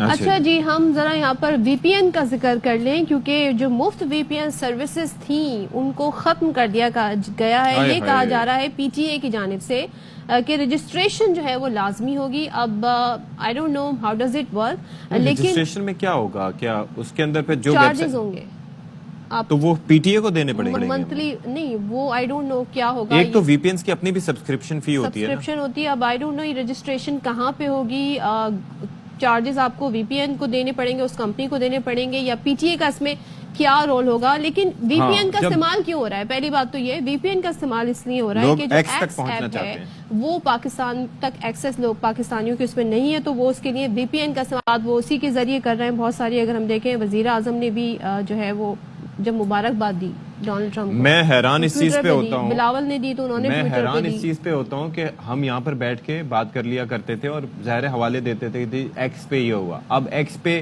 اچھا جی، ہم ذرا یہاں پر وی پی این کا ذکر کر لیں، کیونکہ جو مفت وی پی این سروسز تھیں ان کو ختم کر دیا گیا ہے. یہ کہا جا رہا ہے پی ٹی اے کی جانب سے کہ رجسٹریشن جو ہے وہ لازمی ہوگی. اب I don't know how does it work, لیکن رجسٹریشن میں کیا ہوگا؟ کیا اس کے اندر پہ جو چارجز ہوں گے تو وہ پی ٹی اے کو دینے پڑیں گے منتھلی؟ نہیں، وہ آئی ڈونٹ نو کیا ہوگا. ایک تو وی پی اینز کی اپنی بھی سبسکرپشن فی ہوتی ہے، سبسکرپشن ہوتی ہے. اب آئی ڈونٹ نو یہ رجسٹریشن کہاں پہ ہوگی. چارجز آپ کو وی پی این کو دینے پڑیں گے، اس کمپنی کو دینے پڑیں گے، یا پی ٹی اے کا اس میں کیا رول ہوگا. لیکن وی پی این کا استعمال کیوں ہو رہا ہے؟ پہلی بات تو یہ وی پی این کا استعمال اس لیے ہو رہا ہے کہ جو ایکس ایپ ہے وہ پاکستان تک ایکسس لوگ پاکستانیوں کے اس میں نہیں ہے، تو وہ اس کے لیے وی پی این کا استعمال وہ اسی کے ذریعے کر رہے ہیں. بہت ساری اگر ہم دیکھیں وزیر اعظم نے بھی جو ہے وہ جب مبارکباد دی ڈونلڈ ٹرمپ کو، میں حیران اس چیز پہ ہوتا ہوں، بلاول نے دی تو انہوں نے میں حیران اس چیز پہ ہوتا ہوں کہ ہم یہاں پر بیٹھ کے بات کر لیا کرتے تھے اور ظاہر حوالے دیتے تھے کہ ایکس پہ یہ ہوا. اب ایکس پہ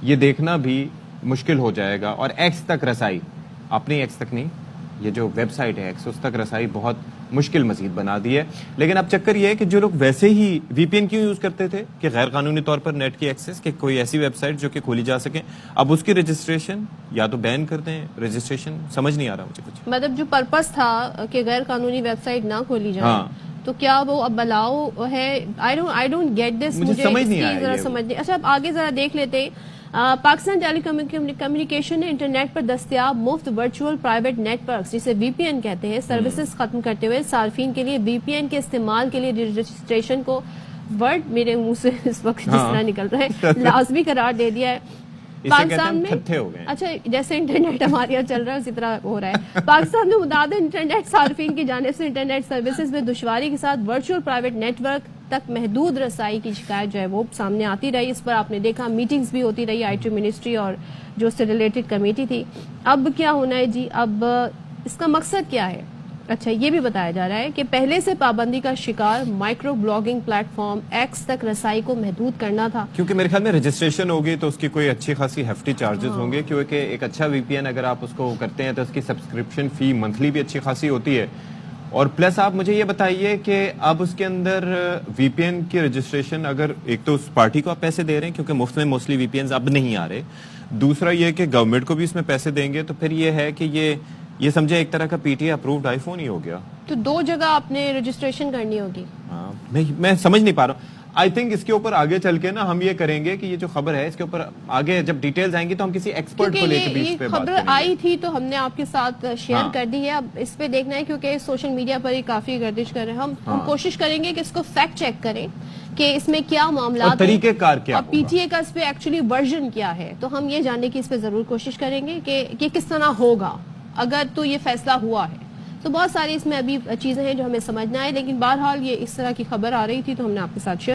یہ دیکھنا بھی مشکل ہو جائے گا، اور ایکس تک رسائی، اپنی ایکس تک نہیں، یہ جو ویب سائٹ ہے ایکس، اس تک رسائی بہت مشکل مزید بنا دی ہے. لیکن اب چکر یہ ہے کہ جو لوگ ویسے ہی وی پی این کیوں یوز کرتے تھے کہ غیر قانونی طور پر نیٹ کی ایکسس، کہ کوئی ایسی ویب سائٹ جو کہ کھولی جا سکے، اب اس کی رجسٹریشن یا تو بین کر دیں. رجسٹریشن سمجھ نہیں آ رہا مجھے کچھ، مطلب جو پرپس تھا کہ غیر قانونی ویب سائٹ نہ کھولی جائے، تو کیا وہ اب بلاؤ ہے؟ I don't get this. مجھے سمجھ نہیں آیا. اچھا اب آگے ذرا دیکھ لیتے. پاکستان ٹیلی کمیونیکیشن نے انٹرنیٹ پر دستیاب مفت ورچوئل پرائیویٹ نیٹ ورکس جسے وی پی این کہتے ہیں سروسز ختم کرتے ہوئے صارفین کے لیے وی پی این کے استعمال کے لیے رجسٹریشن کو، ورڈ میرے منہ سے اس وقت جس طرح نکل رہا ہے، لازمی قرار دے دیا ہے. پاکستان میں اچھا جیسے انٹرنیٹ ہمارے یہاں چل رہا ہے اسی طرح ہو رہا ہے. پاکستان میں متعدد انٹرنیٹ صارفین کی جانب سے انٹرنیٹ سروسز میں دشواری کے ساتھ ورچوئل پرائیویٹ نیٹ ورک تک محدود رسائی کی شکایت جو ہے وہ سامنے آتی رہی. اس پر آپ نے دیکھا میٹنگز بھی ہوتی رہی آئی ٹی منسٹری اور جو اس سے ریلیٹڈ کمیٹی تھی. اب کیا ہونا ہے جی؟ اب اس کا مقصد کیا ہے؟ اچھا یہ بھی بتایا جا رہا ہے کہ پہلے سے پابندی کا شکار micro blogging plate form x تک رسائی کو محدود کرنا تھا. کیونکہ میرے خیال میں رجسٹریشن ہوگی تو اس کی کوئی اچھی خاصی ہیفٹی چارجز ہوں گے، کیونکہ ایک اچھا وی پی این اگر آپ اس کو کرتے ہیں تو اس کی سبسکرپشن فی منتھلی بھی اچھی خاصی ہوتی ہے. اور پلس آپ مجھے یہ بتائیے کہ اب اس کے اندر وی پی این کی رجسٹریشن، اگر ایک تو اس پارٹی کو آپ پیسے دے رہے ہیں کیونکہ مفت میں موسٹلی وی پی اینز اب نہیں آ رہے، دوسرا یہ کہ گورنمنٹ کو بھی اس میں پیسے دیں گے، تو پھر یہ ہے کہ یہ سمجھے ایک طرح کا P T A approved iPhone ہی ہو گیا. تو دو جگہ آپ نے رجسٹریشن کرنی ہوگی. میں سمجھ نہیں پا رہا ہوں. آئی تھنک اس کے اوپر آگے چل کے نا ہم یہ کریں گے کہ یہ جو خبر ہے اس کے اوپر آگے جب ڈیٹیلز آئیں گی تو ہم کسی ایکسپرٹ کو لے کے بھی اس پہ بات کریں گے. خبر آئی تھی تو ہم نے آپ کے ساتھ شیئر کر دی ہے. اب اس پہ دیکھنا ہے کیونکہ سوشل میڈیا پر ہی کافی گردش کر رہے ہیں. ہم کوشش کریں گے کہ اس کو فیکٹ چیک کریں کہ اس میں کیا معاملات، طریقہ کار کیا، پی ٹی اے کا اس پہ ایکچولی ورژن کیا ہے. تو ہم یہ جاننے کی اس پہ ضرور کوشش کریں گے کہ یہ کس طرح ہوگا اگر تو یہ فیصلہ ہوا ہے. تو بہت ساری اس میں ابھی چیزیں ہیں جو ہمیں سمجھنا ہے، لیکن بہرحال یہ اس طرح کی خبر آ رہی تھی تو ہم نے آپ کے ساتھ شیئر